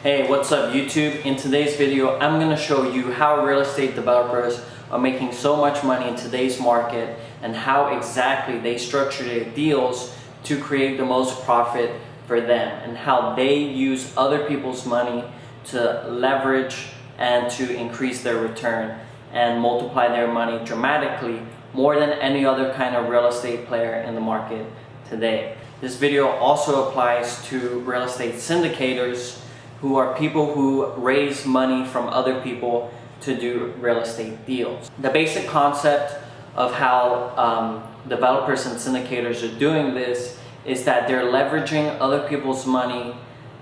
Hey, what's up YouTube? In today's video, I'm going to show you how real estate developers are making so much money in today's market and how exactly they structure their deals to create the most profit for them, and how they use other people's money to leverage and to increase their return and multiply their money dramatically more than any other kind of real estate player in the market today. This video also applies to real estate syndicators, who are people who raise money from other people to do real estate deals. The basic concept of how developers and syndicators are doing this is that they're leveraging other people's money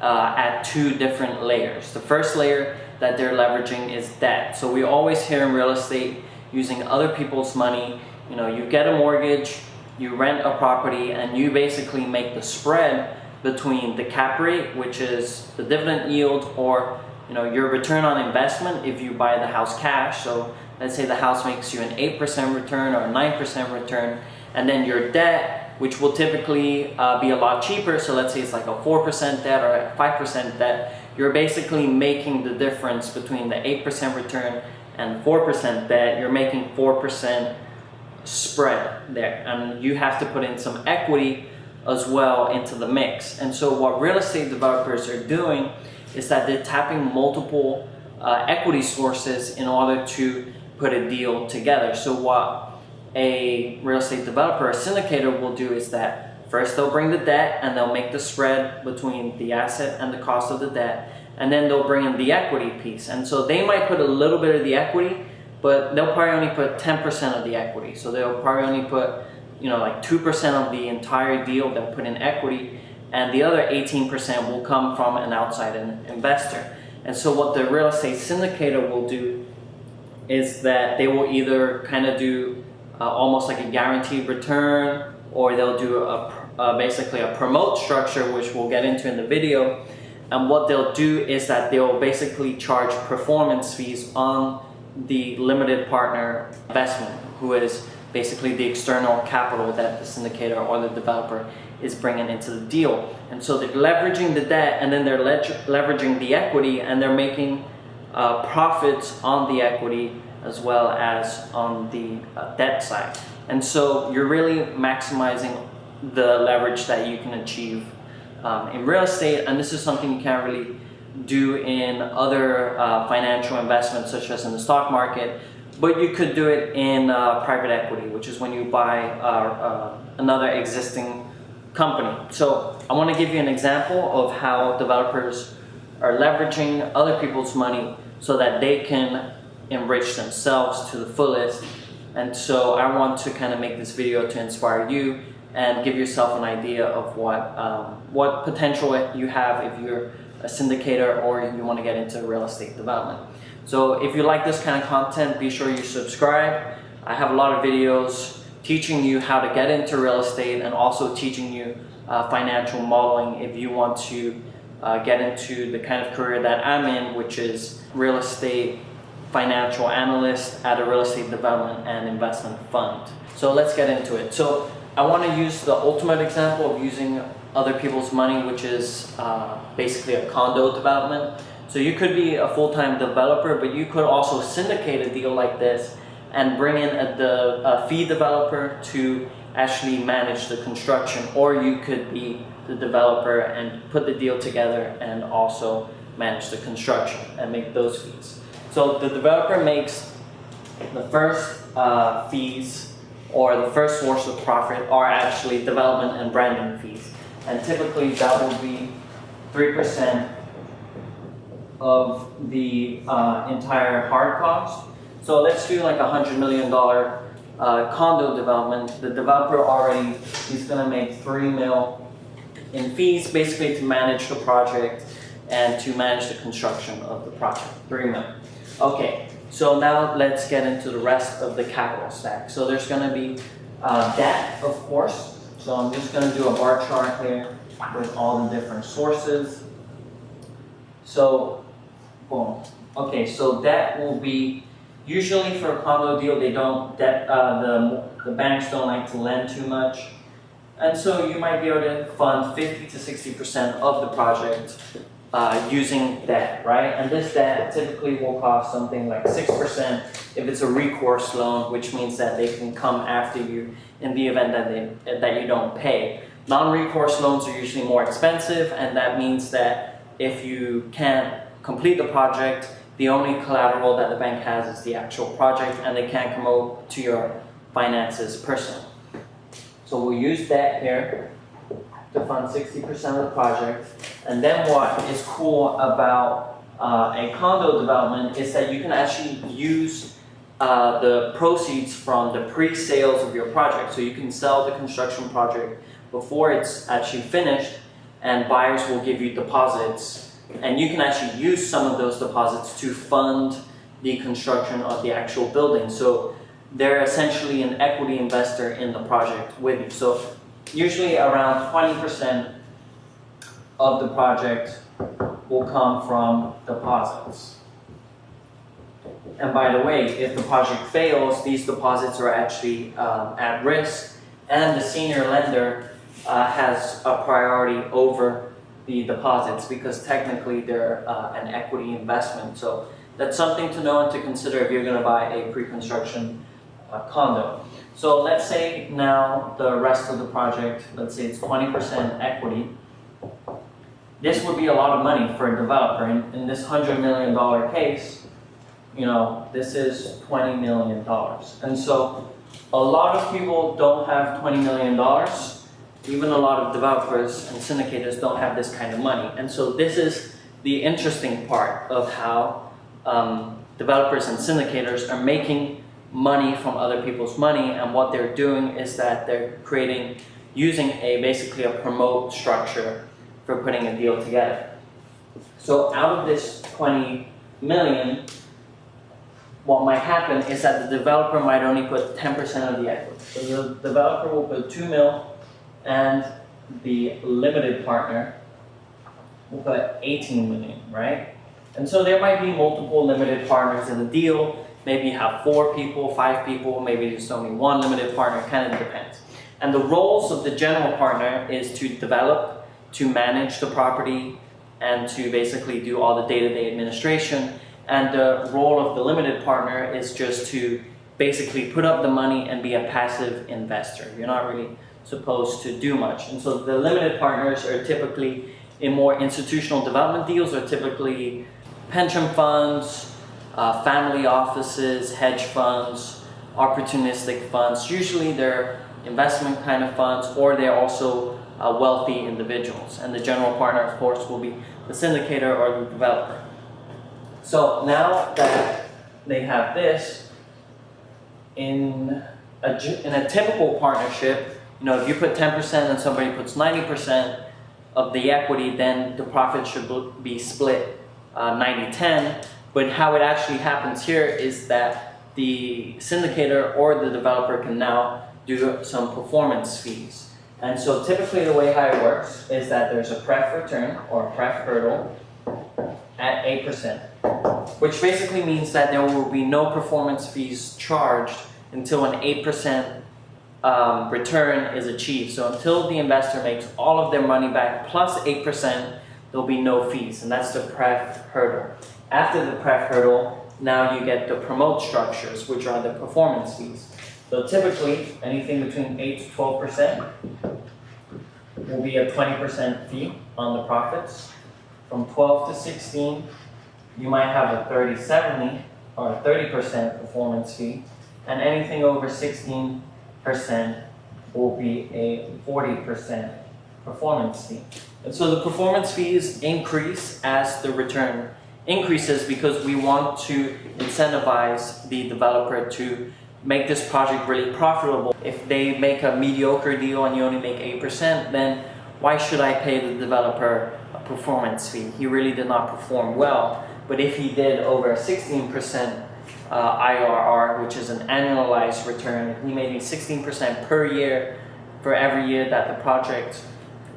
at two different layers. The first layer that they're leveraging is debt. So we always hear in real estate using other people's money. You know, you get a mortgage, you rent a property, and you basically make the spread between the cap rate, which is the dividend yield, or your return on investment if you buy the house cash. So let's say the house makes you an 8% return or a 9% return, and then your debt, which will typically be a lot cheaper. So let's say it's like a 4% debt or a 5% debt. You're basically making the difference between the 8% return and 4% debt. You're making 4% spread there, and you have to put in some equity as well into the mix. And so what real estate developers are doing is that they're tapping multiple equity sources in order to put a deal together. So what a real estate developer, a syndicator, will do is that first they'll bring the debt and they'll make the spread between the asset and the cost of the debt, and then they'll bring in the equity piece. And so they might put a little bit of the equity, but they'll probably only put 10% of the equity. So they'll probably only put like 2% of the entire deal they'll put in equity, and the other 18% will come from an outside investor. And so what the real estate syndicator will do is that they will either kind of do almost like a guaranteed return, or they'll do basically a promote structure, which we'll get into in the video. And what they'll do is that they'll basically charge performance fees on the limited partner investment, who is basically the external capital that the syndicator or the developer is bringing into the deal. And so they're leveraging the debt, and then they're leveraging the equity, and they're making profits on the equity as well as on the debt side. And so you're really maximizing the leverage that you can achieve in real estate, and this is something you can't really do in other financial investments, such as in the stock market. But you could do it in private equity, which is when you buy another existing company. So I want to give you an example of how developers are leveraging other people's money so that they can enrich themselves to the fullest. And so I want to kind of make this video to inspire you and give yourself an idea of what potential you have if you're a syndicator or you want to get into real estate development. So if you like this kind of content, be sure you subscribe. I have a lot of videos teaching you how to get into real estate, and also teaching you financial modeling if you want to get into the kind of career that I'm in, which is real estate financial analyst at a real estate development and investment fund. So let's get into it. So I want to use the ultimate example of using other people's money, which is basically a condo development. So you could be a full-time developer, but you could also syndicate a deal like this and bring in a fee developer to actually manage the construction, or you could be the developer and put the deal together and also manage the construction and make those fees. So the developer makes the first fees, or the first source of profit, are actually development and branding fees. And typically that will be 3% of the entire hard cost. So let's do like $100 million condo development. The developer already is going to make $3 million in fees, basically to manage the project and to manage the construction of the project. $3 million. Okay, so now let's get into the rest of the capital stack. So there's going to be debt, of course. So I'm just going to do a bar chart here with all the different sources. So, boom. Okay, so debt will be, usually for a condo deal, the banks don't like to lend too much. And so you might be able to fund 50 to 60% of the project using debt, right? And this debt typically will cost something like 6% if it's a recourse loan, which means that they can come after you in the event that you don't pay. Non-recourse loans are usually more expensive, and that means that if you can't complete the project, the only collateral that the bank has is the actual project, and they can't come out to your finances personally. So we'll use debt here to fund 60% of the project. And then what is cool about a condo development is that you can actually use the proceeds from the pre-sales of your project. So you can sell the construction project before it's actually finished, and buyers will give you deposits, and you can actually use some of those deposits to fund the construction of the actual building. So they're essentially an equity investor in the project with you. So usually around 20% of the project will come from deposits. And by the way, if the project fails, these deposits are actually at risk, and the senior lender has a priority over the deposits because technically they're an equity investment. So that's something to know and to consider if you're going to buy a pre-construction condo. So let's say now the rest of the project, let's say it's 20% equity. This would be a lot of money for a developer. In this $100 million case, you know, this is $20 million. And so a lot of people don't have $20 million. Even a lot of developers and syndicators don't have this kind of money. And so this is the interesting part of how developers and syndicators are making money from other people's money, and what they're doing is that they're using basically a promote structure for putting a deal together. So out of this 20 million, what might happen is that the developer might only put 10% of the equity. So the developer will put 2 mil, and the limited partner will put 18 million, right? And so there might be multiple limited partners in the deal. Maybe you have 4 people, 5 people, maybe there's only 1 limited partner, kind of depends. And the roles of the general partner is to develop, to manage the property, and to basically do all the day-to-day administration. And the role of the limited partner is just to basically put up the money and be a passive investor. You're not really supposed to do much. And so the limited partners are typically, in more institutional development deals, are typically pension funds, family offices, hedge funds, opportunistic funds. Usually they're investment kind of funds, or they're also wealthy individuals. And the general partner, of course, will be the syndicator or the developer. So now that they have this, in a typical partnership, you know, if you put 10% and somebody puts 90% of the equity, then the profit should be split 90-10. But how it actually happens here is that the syndicator or the developer can now do some performance fees. And so typically the way how it works is that there's a pref return or a pref hurdle at 8%, which basically means that there will be no performance fees charged until an 8% return is achieved. So until the investor makes all of their money back plus 8%, there'll be no fees, and that's the pref hurdle. After the pref hurdle, now you get the promote structures, which are the performance fees. So typically, anything between 8 to 12% will be a 20% fee on the profits. From 12 to 16, you might have a 30-70 or a 30% performance fee, and anything over 16% will be a 40% performance fee. And so the performance fees increase as the return increases because we want to incentivize the developer to make this project really profitable. If they make a mediocre deal and you only make 8%, then why should I pay the developer a performance fee? He really did not perform well. But if he did over 16% IRR, which is an annualized return, he made 16% per year for every year that the project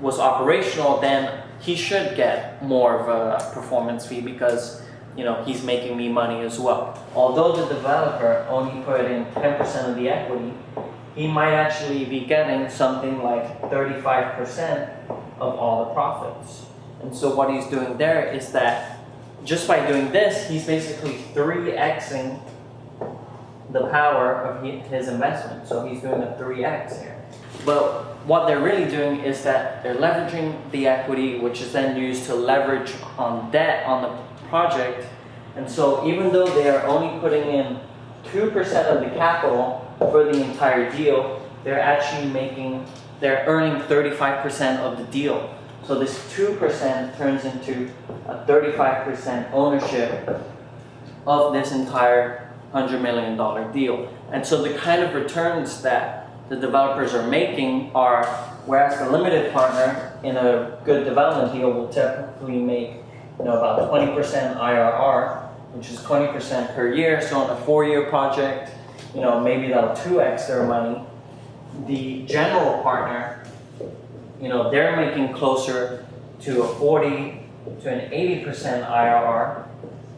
was operational, then he should get more of a performance fee because, you know, he's making me money as well. Although the developer only put in 10% of the equity, he might actually be getting something like 35% of all the profits. And so what he's doing there is that just by doing this, he's basically 3xing the power of his investment. So he's doing a 3x here. But what they're really doing is that they're leveraging the equity, which is then used to leverage on debt on the project. And so even though they are only putting in 2% of the capital for the entire deal, they're earning 35% of the deal. So this 2% turns into a 35% ownership of this entire $100 million deal. And so the kind of returns that the developers are making are, whereas the limited partner in a good development deal will typically make about 20% IRR, which is 20% per year. So on a 4-year project, maybe that'll 2x their money. The general partner, they're making closer to a 40 to an 80% IRR,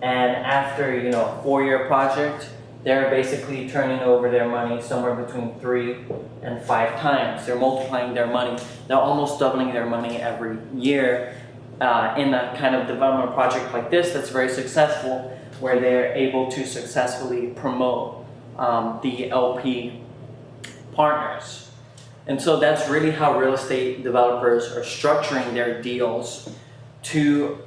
and after a 4-year project, they're basically turning over their money somewhere between 3 and 5 times. They're multiplying their money. They're almost doubling their money every year in a kind of development project like this that's very successful, where they're able to successfully promote the LP partners. And so that's really how real estate developers are structuring their deals to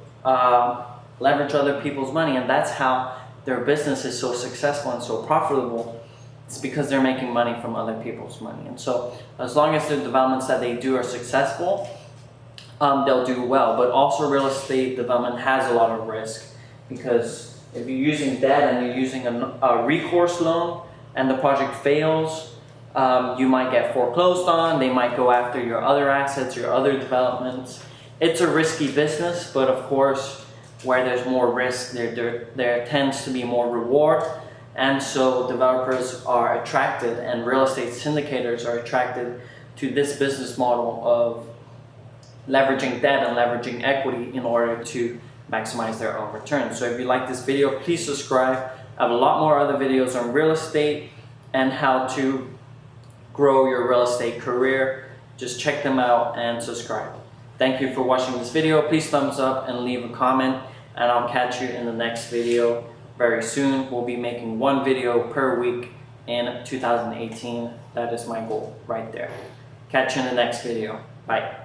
leverage other people's money, and that's how their business is so successful and so profitable. It's because they're making money from other people's money. And so as long as the developments that they do are successful, they'll do well. But also real estate development has a lot of risk, because if you're using debt and you're using a recourse loan and the project fails, you might get foreclosed on. They might go after your other assets, your other developments. It's a risky business, but of course, where there's more risk, there tends to be more reward. And so developers are attracted, and real estate syndicators are attracted to this business model of leveraging debt and leveraging equity in order to maximize their own return. So if you like this video, please subscribe. I have a lot more other videos on real estate and how to grow your real estate career. Just check them out and subscribe. Thank you for watching this video. Please thumbs up and leave a comment, and I'll catch you in the next video very soon. We'll be making 1 video per week in 2018. That is my goal right there. Catch you in the next video. Bye.